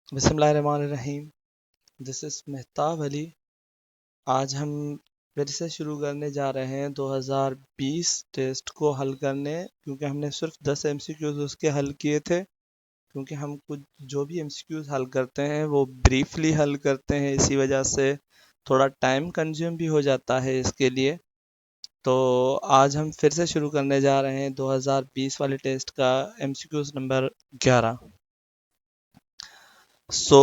बिस्मिल्लाहिर्रहमानिर्रहीम। This is Mehtab Ali. आज हम फिर से शुरू करने जा रहे हैं 2020 टेस्ट को हल करने, क्योंकि हमने सिर्फ 10 एमसीक्यूज उसके हल किए थे। क्योंकि हम कुछ जो भी एमसीक्यूज हल करते हैं वो ब्रीफली हल करते हैं, इसी वजह से थोड़ा टाइम कंज्यूम भी हो जाता है इसके लिए। तो आज हम फिर से शुरू करने जा रहे हैं 2020 वाले टेस्ट का MCQs number 11। So,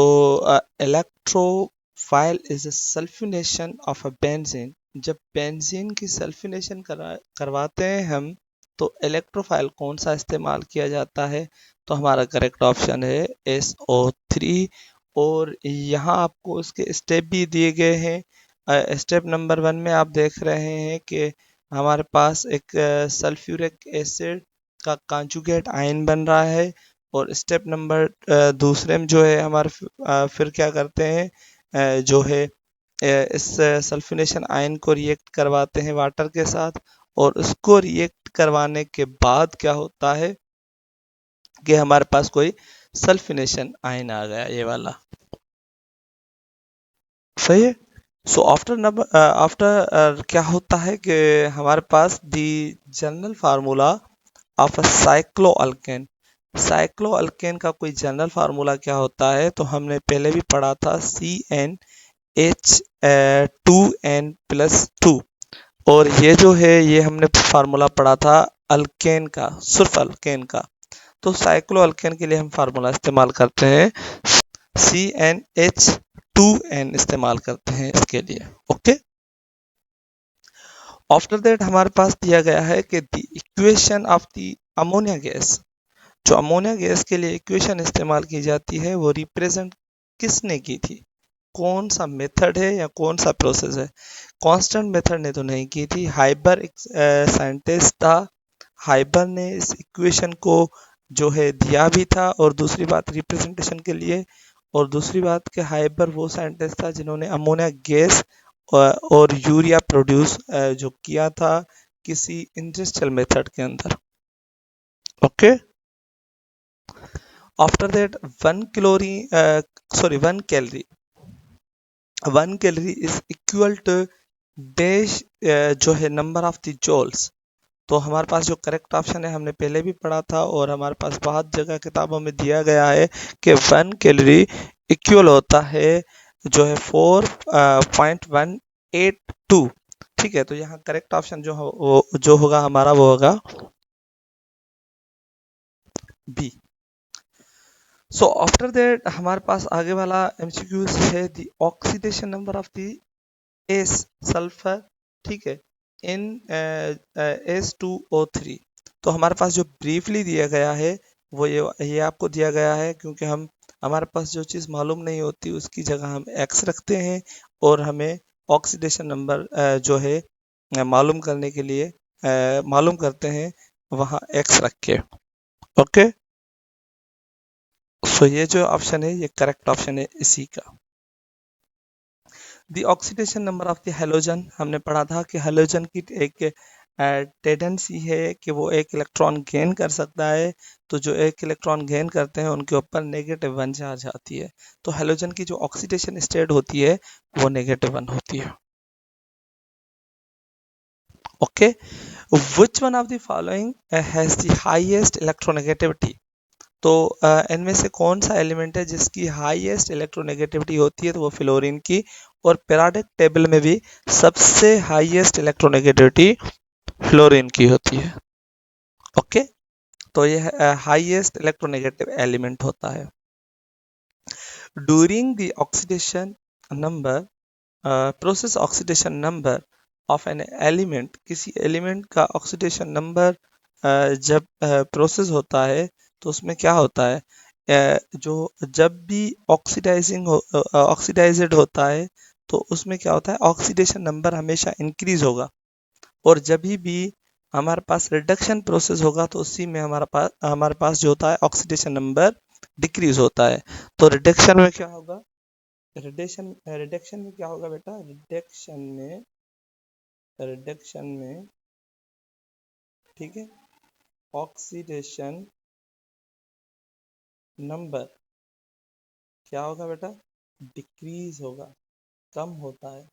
electrophile is a sulfonation of a benzene. जब बेंजीन की सल्फिनेशन करवाते हैं हम, तो इलेक्ट्रोफाइल कौन सा इस्तेमाल किया जाता है? तो हमारा करेक्ट ऑप्शन है SO3। और यहाँ आपको उसके स्टेप भी दिए गए हैं। स्टेप नंबर 1 में आप देख रहे हैं कि हमारे पास एक सल्फ्यूरिक एसिड का कॉन्जुगेट आयन बन रहा है। और स्टेप नंबर दूसरे में जो है हमारे फिर क्या करते हैं, जो है इस सल्फोनेशन आयन को रिएक्ट करवाते हैं वाटर के साथ। और उसको रिएक्ट करवाने के बाद क्या होता है कि हमारे पास कोई सल्फोनेशन आयन आ गया, ये वाला। सही है। सो आफ्टर क्या होता है कि हमारे पास दी जनरल फार्मूला ऑफ अ साइक्लोअल्केन। साइक्लोअल्केन का कोई जनरल फार्मूला क्या होता है? तो हमने पहले भी पढ़ा था CnH2n+2। और ये जो है ये हमने फार्मूला पढ़ा था अल्केन का, सिर्फ अल्केन का। तो साइक्लोअल्केन के लिए हम फार्मूला इस्तेमाल करते हैं CnH2n इस्तेमाल करते हैं इसके लिए। ओके। आफ्टर दैट हमारे पास दिया गया है कि the equation of the ammonia gas. जो अमोनिया गैस के लिए इक्वेशन इस्तेमाल की जाती है वो रिप्रेजेंट किसने की थी? कौन सा मेथड है या कौन सा प्रोसेस है? कांस्टेंट मेथड ने तो नहीं की थी। हाइबर एक साइंटिस्ट था। हाइबर ने इस इक्वेशन को जो है दिया भी था, और दूसरी बात रिप्रेजेंटेशन के लिए। और दूसरी बात कि हाइबर वो साइंटिस्ट था जिन्होंने अमोनिया गैस और यूरिया प्रोड्यूस जो किया था किसी इंडस्ट्रियल मेथड के अंदर। Okay. After that 1 calorie is equal to dash, जो है नंबर ऑफ द जॉल्स। तो हमारे पास जो करेक्ट ऑप्शन है हमने पहले भी पढ़ा था, और हमारे पास बहुत जगह किताबों में दिया गया है कि 1 कैलोरी इक्वल होता है जो है 4.182। ठीक है, तो यहाँ करेक्ट ऑप्शन जो होगा हमारा वो होगा बी। सो आफ्टर दैट हमारे पास आगे वाला एमसीक्यू है the oxidation number of the S sulphur. ठीक है, इन S2O3। तो हमारे पास जो ब्रीफली दिया गया है वो ये आपको दिया गया है, क्योंकि हमारे पास जो चीज़ मालूम नहीं होती उसकी जगह हम एक्स रखते हैं, और हमें ऑक्सीडेशन नंबर जो है मालूम करने के लिए मालूम करते हैं वहाँ एक्स रख के। ओके। सो ये जो ऑप्शन है ये करेक्ट ऑप्शन है इसी का। The oxidation number of the halogen, हमने पढ़ा था कि हेलोजन की एक टेंडेंसी है कि वो एक इलेक्ट्रॉन गेन कर सकता है। तो जो एक इलेक्ट्रॉन गेन करते हैं उनके ऊपर -1 चार्ज आती है। तो हेलोजन की जो ऑक्सीडेशन स्टेट होती है वो -1 होती है। Okay. Which one of the following has the highest electronegativity? तो इनमें से कौन सा एलिमेंट है जिसकी हाईएस्ट इलेक्ट्रोनेगेटिविटी होती है? तो वो फ्लोरीन की। और पीरियोडिक टेबल में भी सबसे हाईएस्ट इलेक्ट्रोनेगेटिविटी फ्लोरीन की होती है। ओके। तो यह हाईएस्ट इलेक्ट्रोनेगेटिव एलिमेंट होता है। During the oxidation number, process oxidation number of an element, किसी एलिमेंट का ऑक्सीडेशन नंबर जब प्रोसेस होता है तो उसमें क्या होता है, जो जब भी ऑक्सीडाइज्ड होता है तो उसमें क्या होता है, ऑक्सीडेशन नंबर हमेशा इंक्रीज होगा। और जब भी हमारे पास रिडक्शन प्रोसेस होगा तो उसी में हमारे पास जो होता है ऑक्सीडेशन नंबर डिक्रीज होता है। तो रिडक्शन में क्या होगा, रिडक्शन में क्या होगा बेटा, रिडक्शन में ठीक है, ऑक्सीडेशन नंबर क्या होगा बेटा, डिक्रीज होगा, कम होता है।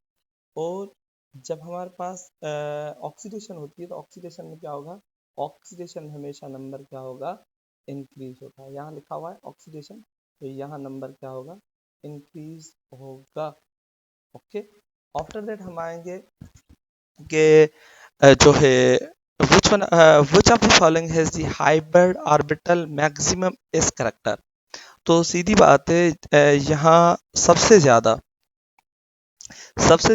और जब हमारे पास ऑक्सीडेशन होती है तो ऑक्सीडेशन में क्या होगा, ऑक्सीडेशन में हमेशा नंबर क्या होगा, इंक्रीज होता है। यहाँ लिखा हुआ है ऑक्सीडेशन, तो यहाँ नंबर क्या होगा, इंक्रीज होगा। ओके, आफ्टर दैट हम आएंगे कि जो है which of the following has the hybrid orbital maximum s character। तो सीधी बात है, यहाँ सबसे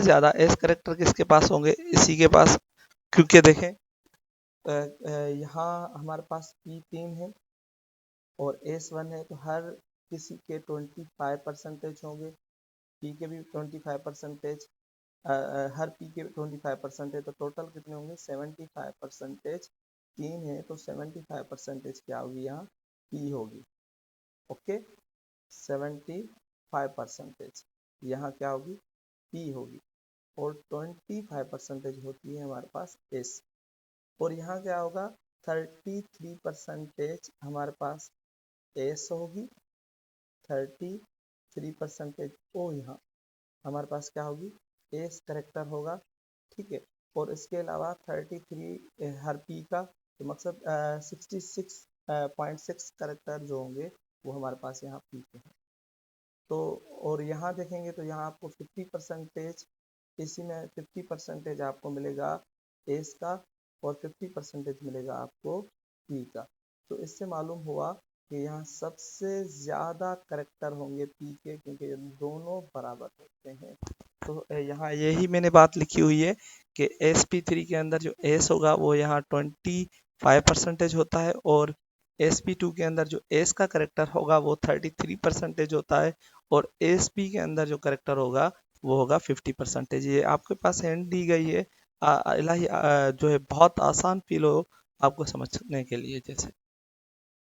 ज्यादा एस करेक्टर किसके पास होंगे, इसी के पास। क्योंकि देखें यहाँ हमारे पास P3 है और S1 है, तो हर किसी के 25% होंगे, P के भी 25%, हर P के 25% है, तो टोटल कितने होंगे, 75%। 3 है तो 75% क्या होगी, यहाँ P होगी। ओके, 75% यहाँ क्या होगी, P होगी। और 25% होती है हमारे पास S। और यहाँ क्या होगा, 33% हमारे पास S होगी, 33% O यहाँ हमारे पास क्या होगी, S करेक्टर होगा। ठीक है, और इसके अलावा 33 हर P का, तो मकसद 66.6 करेक्टर जो होंगे वो हमारे पास यहाँ P के हैं। तो और यहाँ देखेंगे तो यहाँ आपको 50%, इसी में 50% आपको मिलेगा एस का और 50% मिलेगा आपको पी का। तो इससे मालूम हुआ कि यहाँ सबसे ज़्यादा करेक्टर होंगे पी के, क्योंकि ये दोनों बराबर होते हैं। तो यहाँ यही मैंने बात लिखी हुई है कि SP3 के अंदर जो एस होगा वो यहाँ 25% होता है, और SP2 के अंदर जो एस का करेक्टर होगा वो 33% होता है, और SP के अंदर जो करेक्टर होगा वो होगा 50%। ये आपके पास हैंड दी गई है, इलाही जो है बहुत आसान फील हो आपको समझने के लिए जैसे।